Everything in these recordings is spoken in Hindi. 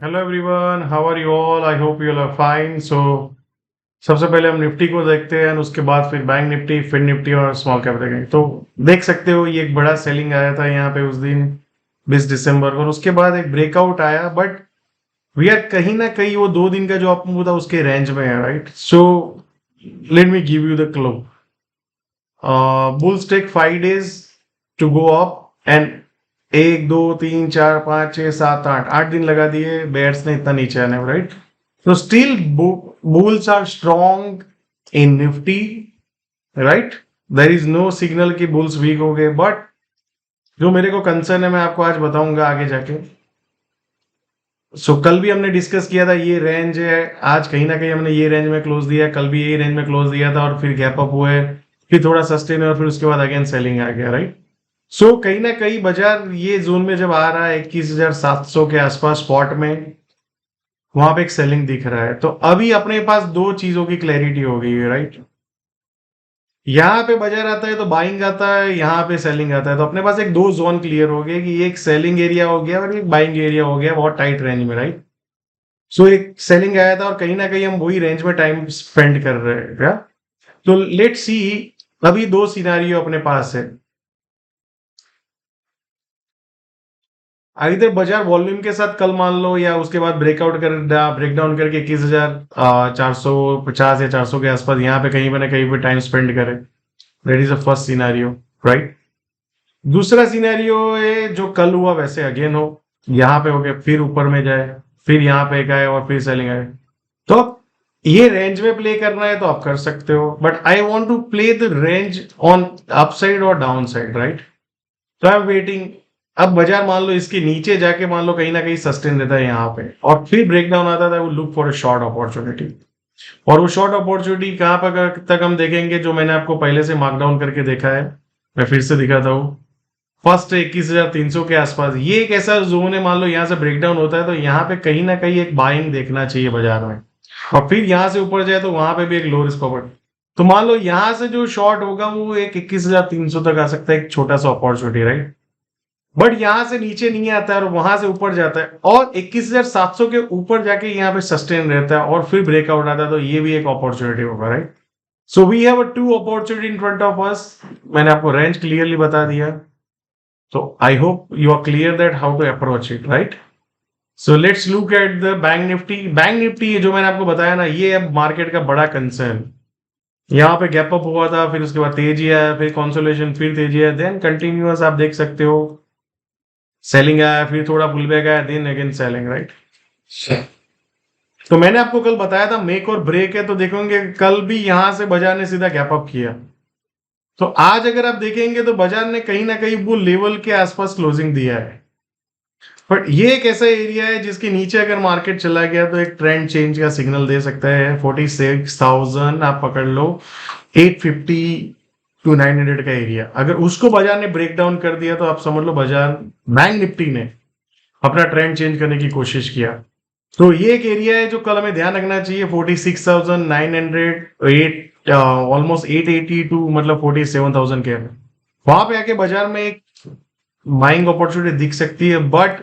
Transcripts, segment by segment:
Hello everyone, how are you all? I hope you all are fine. सबसे पहले हम निफ्टी को देखते हैं, उसके बाद फिर बैंक निफ्टी, फिर निफ्टी और स्मॉल कैप देखेंगे। तो देख सकते हो ये एक बड़ा सेलिंग आया था यहाँ पे उस दिन 20 दिसंबर को, और उसके बाद एक ब्रेकआउट आया। बट वी आर कहीं ना कहीं वो 2 दिन का जो आपको था उसके रेंज में है, right? So let me give you the clue. Bulls take 5 days to go up, and 1 2 3 4 5 6 7 8 8 दिन लगा दिए बेयर्स ने इतना नीचे आने में, राइट? तो still bulls are strong in Nifty, right? There is no signal कि बुल्स वीक हो गए। बट जो मेरे को कंसर्न है मैं आपको आज बताऊंगा आगे जाके। कल भी हमने डिस्कस किया था, ये रेंज है, आज कहीं ना कहीं हमने ये रेंज में क्लोज दिया, कल भी यही रेंज में क्लोज दिया था, और फिर गैप अप हुए, फिर थोड़ा सस्टेन और फिर उसके बाद अगेन सेलिंग आ गया, राइट? कहीं ना कहीं बाजार ये जोन में जब आ रहा है 21,700 के आसपास स्पॉट में, वहां पे एक सेलिंग दिख रहा है। तो अभी अपने पास दो चीजों की क्लैरिटी हो गई है, राइट? यहाँ पे बाजार आता है तो बाइंग आता है, यहाँ पे सेलिंग आता है, तो अपने पास एक दो जोन क्लियर हो गए कि एक सेलिंग एरिया हो गया और एक बाइंग एरिया हो गया, बहुत टाइट रेंज में, राइट? एक सेलिंग आया था और कहीं ना कहीं हम वही रेंज में टाइम स्पेंड कर रहे हैं क्या? तो लेट सी, अभी दो सिनारियो अपने पास है। इधर बाजार वॉल्यूम के साथ कल मान लो, या उसके बाद ब्रेकआउट कर ब्रेकडाउन करके 21,450 या 400 के आसपास यहाँ पे कहीं पे ना कहीं पे टाइम स्पेंड करे। That is the first scenario, right? दूसरा सिनेरियो है जो कल हुआ वैसे अगेन हो, यहाँ पे हो गया, फिर ऊपर में जाए, फिर यहाँ पे एक आए और फिर सेलिंग आए। तो ये रेंज में प्ले करना है तो आप कर सकते हो, but I want to play the range on upside और डाउन साइड, राइट? तो आई एम वेटिंग। अब बाजार मान लो इसके नीचे जाके मान लो कहीं ना कहीं सस्टेन रहता है यहाँ पे और फिर ब्रेकडाउन आता था, वो look for a short opportunity. और वो शॉर्ट अपॉर्चुनिटी कहाँ पर तक हम देखेंगे, जो मैंने आपको पहले से मार्कडाउन करके देखा है, मैं फिर से दिखाता हूँ। फर्स्ट 21,300 के आसपास, ये एक ऐसा जोन है, मान लो यहाँ से ब्रेकडाउन होता है तो यहाँ पे कहीं ना कहीं एक बाइंग देखना चाहिए बाजार में, और फिर यहाँ से ऊपर जाए तो वहां पे भी एक लो रिस्क प्रॉपर्टी। तो मान लो यहाँ से जो शॉर्ट होगा वो एक 21,300 तक आ सकता है, एक छोटा सा अपॉर्चुनिटी, राइट? बट यहां से नीचे नहीं आता है और वहां से ऊपर जाता है, और 21,700 के ऊपर जाके यहाँ पे सस्टेन रहता है और फिर ब्रेकआउट आता है, तो ये भी एक अपॉर्चुनिटी होगा, right? So we have a two opportunity in front of us. मैंने आपको रेंज क्लियरली बता दिया, तो I hope you are clear that how to approach it, right? So let's look at the bank Nifty. Bank Nifty जो मैंने आपको बताया ना, ये अब मार्केट का बड़ा कंसर्न। यहाँ पे गैप अप हुआ था, फिर उसके बाद तेजी आया, फिर कॉन्सोलेशन, फिर तेजी आया, देन कंटिन्यूअस आप देख सकते हो सेलिंग आया, फिर थोड़ा पुल बैक आया, देन अगेन सेलिंग, राइट? तो मैंने आपको कल बताया था मेक और ब्रेक है, तो देखोगे कल भी यहां से बाजार ने सीधा गैप अप किया। तो आज अगर आप देखेंगे तो बाजार ने कहीं ना कहीं वो लेवल के आसपास क्लोजिंग दिया है। बट ये एक ऐसा एरिया है जिसके नीचे अगर मार्केट चला गया तो एक ट्रेंड चेंज का सिग्नल दे सकता है। 46,000 आप पकड़ लो, 850 टू 900 का एरिया, अगर उसको बाजार ने ब्रेक डाउन कर दिया तो आप समझ लो बाजार, बैंक निफ्टी ने अपना ट्रेंड चेंज करने की कोशिश किया। तो ये एक एरिया है जो कल हमें ध्यान रखना चाहिए, 46,900, 8 ऑलमोस्ट 880 टू मतलब 47,000 के, वहां पे आके बाजार में एक बाइंग अपॉर्चुनिटी दिख सकती है। But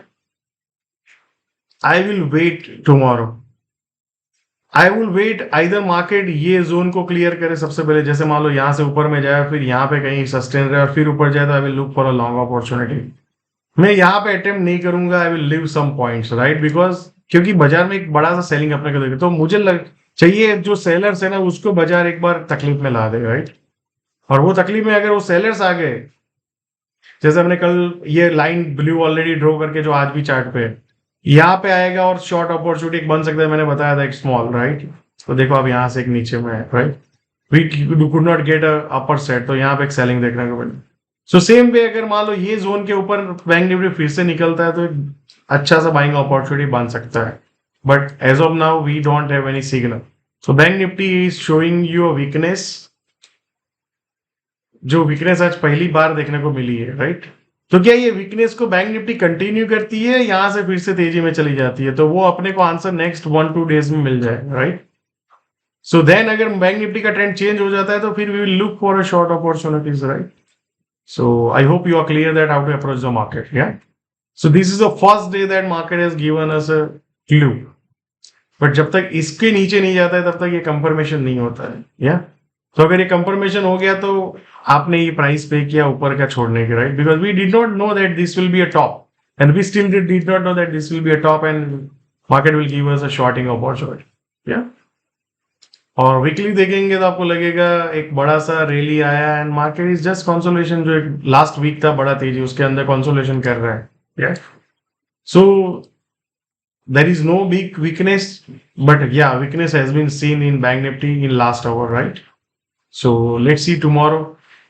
I will wait tomorrow, I will wait either market ये जोन को क्लियर करे सबसे पहले, जैसे मान लो यहाँ से ऊपर में जाए, फिर यहाँ पे कहीं सस्टेन रहे और फिर ऊपर जाए, तो I will look for a long opportunity. मैं यहाँ पे अटेम्प्ट नहीं करूंगा, I will leave some points, right? Because क्योंकि बाजार में एक बड़ा सा सेलिंग अपने को देखे, तो मुझे चाहिए जो सेलर्स है ना उसको बाजार एक बार तकलीफ में ला दे, राइट? और वो तकलीफ में अगर वो सेलर्स आ गए, जैसे हमने कल ये लाइन ब्लू ऑलरेडी ड्रॉ करके जो आज भी चार्ट पे है, यहाँ पे आएगा और शॉर्ट अपॉर्चुनिटी बन सकता है, मैंने बताया था एक स्मॉल, राइट? तो देखो अब यहाँ से एक नीचे में है, right? We could not get a upper set, तो यहाँ पे एक सेलिंग देखने को मिली। सेम वे अगर मान लो ये जोन के ऊपर बैंक निफ्टी फिर से निकलता है तो एक अच्छा सा बाइंग अपॉर्चुनिटी बन सकता है। But as of now we don't have any signal. Bank Nifty is showing you a weakness, जो वीकनेस आज पहली बार देखने को मिली है, राइट? तो क्या ये वीकनेस को बैंक निफ्टी कंटिन्यू करती है, यहां से फिर से तेजी में चली जाती है? तो वो अपने को आंसर नेक्स्ट 1-2 डेज में मिल जाए, राइट? सो देन अगर बैंक निफ्टी का ट्रेंड चेंज हो जाता है तो फिर we will look for a short opportunities, right? So I hope you are clear that how to approach the market. Yeah. So this is the first day that market has given us a clue. But जब तक इसके नीचे नहीं जाता है तब तक ये कंफर्मेशन नहीं होता है, या तो अगर ये कंफर्मेशन हो गया तो आपने ये प्राइस पे किया ऊपर का छोड़ने के, right, because we did not know that this will be a top and we still did not know that this will be a top and market will give us a shorting opportunity, yeah. और वीकली देखेंगे तो आपको लगेगा एक बड़ा सा रैली आया and market is just consolation, जो एक लास्ट वीक था बड़ा तेजी उसके अंदर कंसोलेशन कर रहा है, या। सो there is no big weakness, but yeah, weakness has been seen in bank nifty in last hour, right? So let's see tomorrow.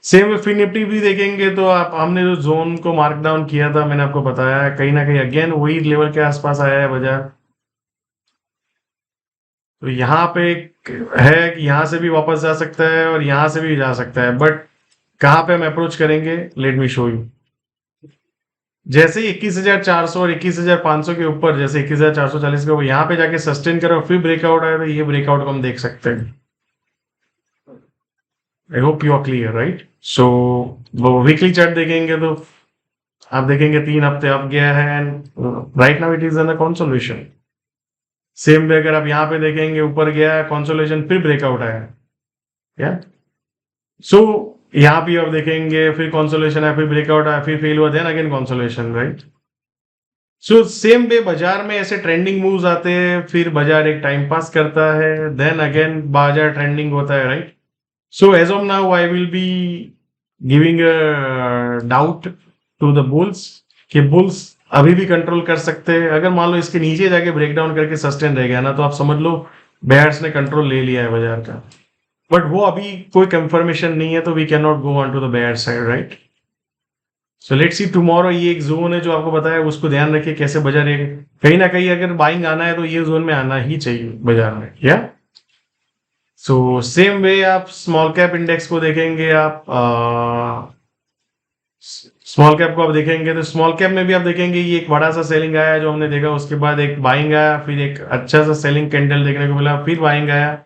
Same way Fin Nifty भी देखेंगे तो आप, हमने जो जोन को मार्क डाउन किया था मैंने आपको बताया है, कहीं ना कहीं अगेन वही लेवल के आसपास आया है बाजार। तो यहाँ पे है कि यहाँ से भी वापस जा सकता है और यहाँ से भी जा सकता है, बट कहाँ पे हम अप्रोच करेंगे, लेट मी शो यू। जैसे ही 21,400 और 21,500 के ऊपर, जैसे 21,440 के ऊपर यहाँ पे जाके सस्टेन करो फिर ब्रेकआउट आए तो ये ब्रेकआउट को हम देख सकते हैं। I hope you are clear, right. So वो वीकली चार्ट देखेंगे तो आप देखेंगे 3 हफ्ते अप गया है and right now it is in consolidation. Same way अगर आप यहाँ पे देखेंगे ऊपर गया है कंसोलिडेशन फिर ब्रेकआउट आया है, या। सो यहाँ भी आप देखेंगे फिर कंसोलिडेशन है फिर ब्रेकआउट आया फिर फेल हुआ then again consolidation, right. So same way बाजार में ऐसे ट्रेंडिंग मूव्स आते हैं, फिर बाजार एक टाइम पास करता है, देन अगेन बाजार ट्रेंडिंग होता है, right. So as of now I will be giving a doubt to the bulls कि बुल्स अभी भी कंट्रोल कर सकते हैं। अगर मान लो इसके नीचे जाके ब्रेक डाउन करके सस्टेन रह गया ना तो आप समझ लो बेयर्स ने कंट्रोल ले लिया है बाजार का, बट वो अभी कोई कंफर्मेशन नहीं है तो we can not go on to the bear side, right. So let's see tomorrow. ये एक जोन है जो आपको बताया, उसको ध्यान रखिए कैसे बाजार है, कहीं ना कहीं अगर बाइंग आना है तो ये जोन में आना ही चाहिए बाजार में, या। सो सेम वे आप स्मॉल कैप इंडेक्स को देखेंगे, आप स्मॉल कैप को आप देखेंगे तो स्मॉल कैप में भी आप देखेंगे ये एक बड़ा सा सेलिंग आया जो हमने देखा, उसके बाद एक बाइंग आया, फिर एक अच्छा सा सेलिंग कैंडल देखने को मिला, फिर बाइंग आया,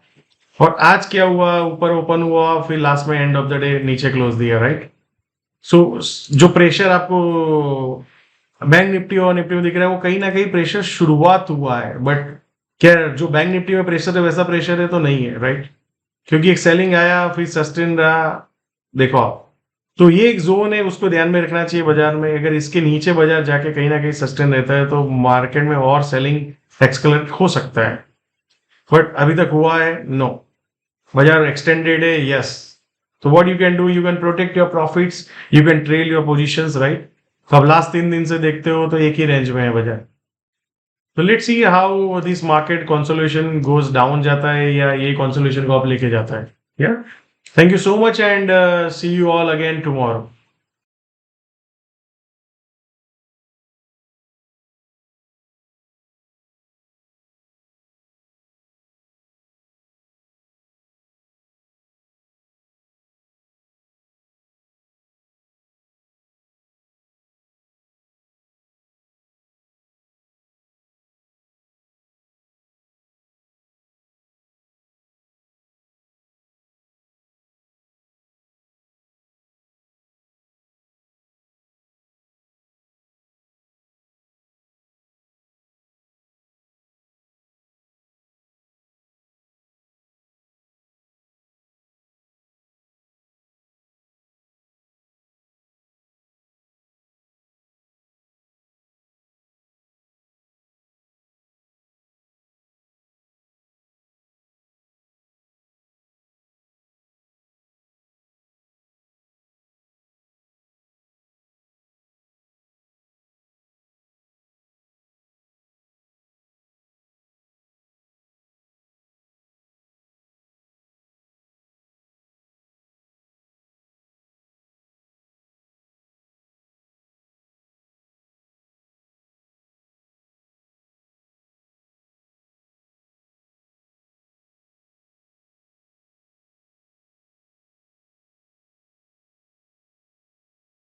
और आज क्या हुआ, ऊपर ओपन हुआ, फिर लास्ट में एंड ऑफ द डे नीचे क्लोज दिया, राइट। सो जो प्रेशर आपको बैंक निफ्टी और निफ्टी में दिख रहा है वो कहीं ना कहीं प्रेशर शुरुआत हुआ है, बट क्या जो बैंक निफ्टी में प्रेशर है वैसा प्रेशर है तो नहीं है, राइट, क्योंकि एक सेलिंग आया फिर सस्टेन रहा, देखो आप। तो ये एक जोन है, उसको ध्यान में रखना चाहिए बाजार में। अगर इसके नीचे बाजार जाके कहीं ना कहीं सस्टेन रहता है तो मार्केट में और सेलिंग एक्सकलेट हो सकता है, बट अभी तक हुआ है नो, बाजार एक्सटेंडेड है, यस। तो what you can do, you can protect your profits, you can trail your positions, right. तो अब लास्ट 3 दिन से देखते हो तो एक ही रेंज में है बाजार। तो let's see how this market consolidation goes down जाता है या ये कंसोलिडेशन को आप लेके जाता है, yeah. Thank you so much and see you all again tomorrow.